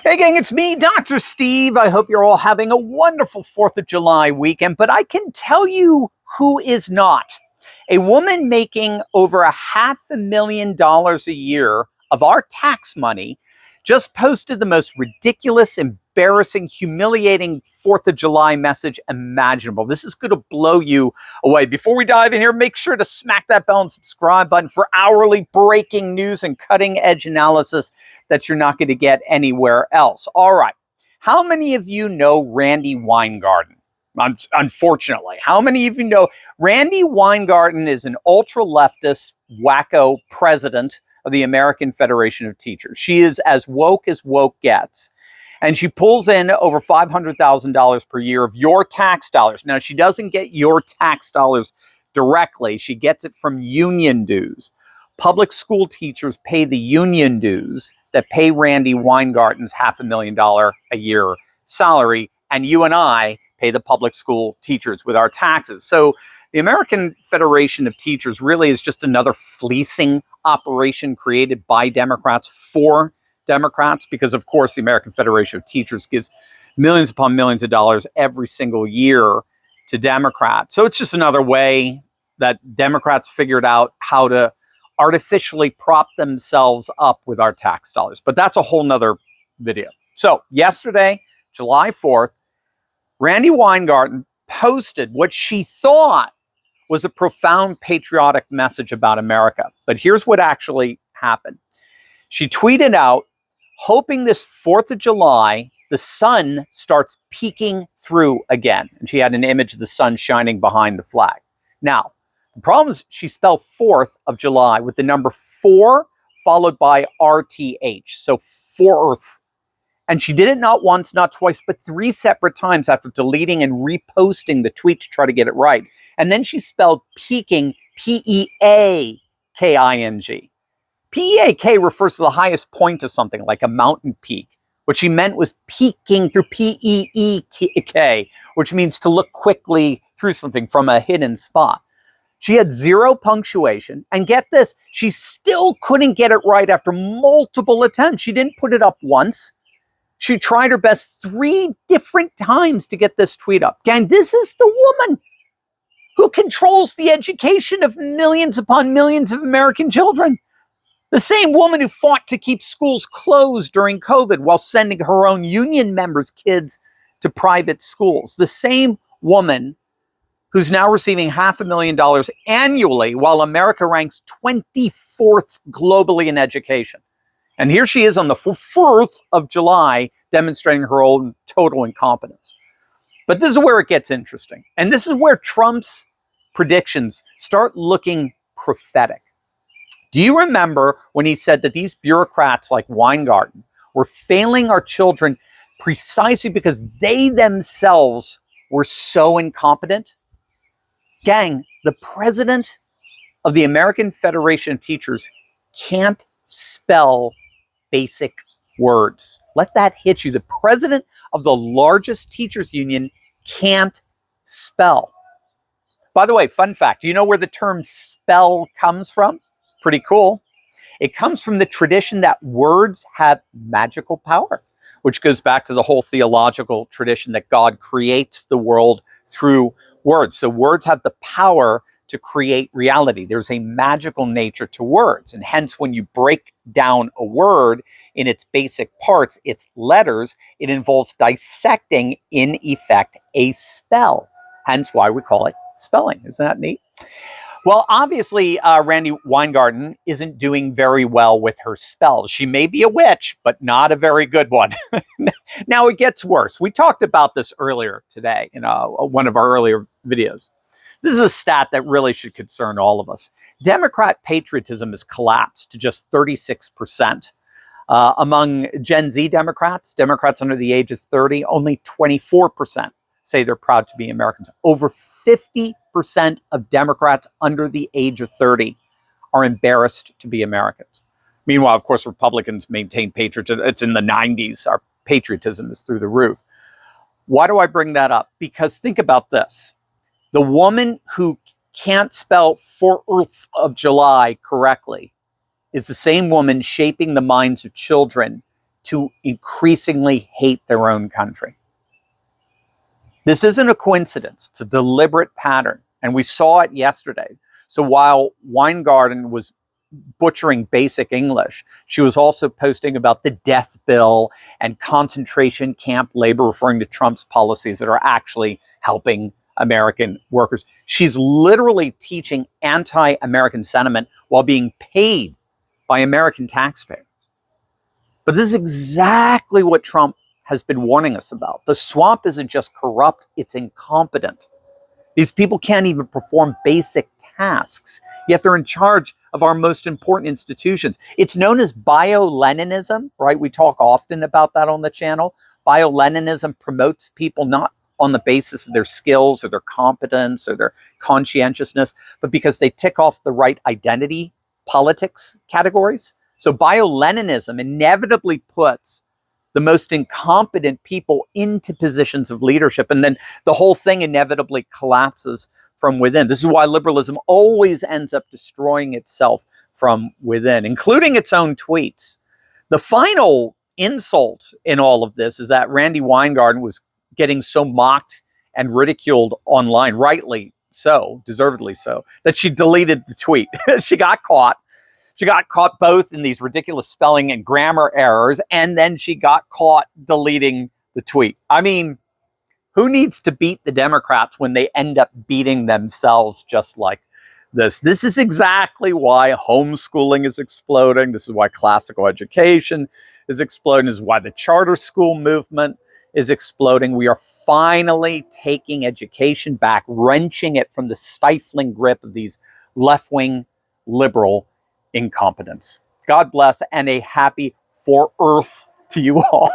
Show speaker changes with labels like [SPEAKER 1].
[SPEAKER 1] Hey gang, it's me, Dr. Steve. I hope you're all having a wonderful 4th of July weekend, but I can tell you who is not. A woman making over $500,000 a year of our tax money just posted the most ridiculous, embarrassing, humiliating 4th of July message imaginable. This is going to blow you away. Before we dive in here, make sure to smack that bell and subscribe button for hourly breaking news and cutting edge analysis that you're not going to get anywhere else. All right. How many of you know Randy Weingarten? Unfortunately, how many of you know Randy Weingarten is an ultra-leftist wacko president of the American Federation of Teachers? She is as woke gets. And she pulls in over $500,000 per year of your tax dollars. Now, she doesn't get your tax dollars directly. She gets it from union dues. Public school teachers pay the union dues that pay Randy Weingarten's $500,000 a year salary. And you and I pay the public school teachers with our taxes. So the American Federation of Teachers really is just another fleecing operation created by Democrats for Democrats, because of course the American Federation of Teachers gives millions upon millions of dollars every single year to Democrats. So it's just another way that Democrats figured out how to artificially prop themselves up with our tax dollars. But that's a whole nother video. So yesterday, July 4th, Randy Weingarten posted what she thought was a profound patriotic message about America. But here's what actually happened. She tweeted out, hoping this 4th of July, the sun starts peeking through again. And she had an image of the sun shining behind the flag. Now, the problem is she spelled 4th of July with the number 4 followed by RTH. So 4th. And she did it not once, not twice, but 3 separate times after deleting and reposting the tweet to try to get it right. And then she spelled peaking, P-E-A-K-I-N-G. P-E-A-K refers to the highest point of something, like a mountain peak. What she meant was peeking through P-E-E-K, which means to look quickly through something from a hidden spot. She had 0 punctuation, and get this, she still couldn't get it right after multiple attempts. She didn't put it up once. She tried her best 3 different times to get this tweet up. Gang, this is the woman who controls the education of millions upon millions of American children. The same woman who fought to keep schools closed during COVID while sending her own union members' kids to private schools. The same woman who's now receiving $500,000 annually while America ranks 24th globally in education. And here she is on the 4th of July demonstrating her own total incompetence. But this is where it gets interesting. And this is where Trump's predictions start looking prophetic. Do you remember when he said that these bureaucrats like Weingarten were failing our children precisely because they themselves were so incompetent? Gang, the president of the American Federation of Teachers can't spell basic words. Let that hit you. The president of the largest teachers union can't spell. By the way, fun fact, do you know where the term spell comes from? Pretty cool. It comes from the tradition that words have magical power, which goes back to the whole theological tradition that God creates the world through words. So words have the power to create reality. There's a magical nature to words. And hence, when you break down a word in its basic parts, its letters, it involves dissecting, in effect, a spell. Hence why we call it spelling. Isn't that neat? Well, obviously, Randy Weingarten isn't doing very well with her spells. She may be a witch, but not a very good one. Now, it gets worse. We talked about this earlier today in one of our earlier videos. This is a stat that really should concern all of us. Democrat patriotism has collapsed to just 36%. Among Gen Z Democrats under the age of 30, only 24% say they're proud to be Americans. Over 50% of Democrats under the age of 30 are embarrassed to be Americans. Meanwhile, of course, Republicans maintain patriotism. It's in the 90s. Our patriotism is through the roof. Why do I bring that up? Because think about this. The woman who can't spell 4th of July correctly is the same woman shaping the minds of children to increasingly hate their own country. This isn't a coincidence. It's a deliberate pattern. And we saw it yesterday. So while Weingarten was butchering basic English, she was also posting about the death bill and concentration camp labor, referring to Trump's policies that are actually helping American workers. She's literally teaching anti-American sentiment while being paid by American taxpayers. But this is exactly what Trump has been warning us about. The swamp isn't just corrupt, it's incompetent. These people can't even perform basic tasks, yet they're in charge of our most important institutions. It's known as Bioleninism, right? We talk often about that on the channel. Bioleninism promotes people not on the basis of their skills or their competence or their conscientiousness, but because they tick off the right identity politics categories. So Bioleninism inevitably puts the most incompetent people into positions of leadership, and then the whole thing inevitably collapses from within. This is why liberalism always ends up destroying itself from within, including its own tweets. The final insult in all of this is that Randi Weingarten was getting so mocked and ridiculed online, rightly so, deservedly so, that she deleted the tweet. She got caught. She got caught both in these ridiculous spelling and grammar errors, and then she got caught deleting the tweet. I mean, who needs to beat the Democrats when they end up beating themselves just like this? This is exactly why homeschooling is exploding. This is why classical education is exploding. This is why the charter school movement is exploding. We are finally taking education back, wrenching it from the stifling grip of these left-wing liberal incompetence. God bless and a happy 4th to you all.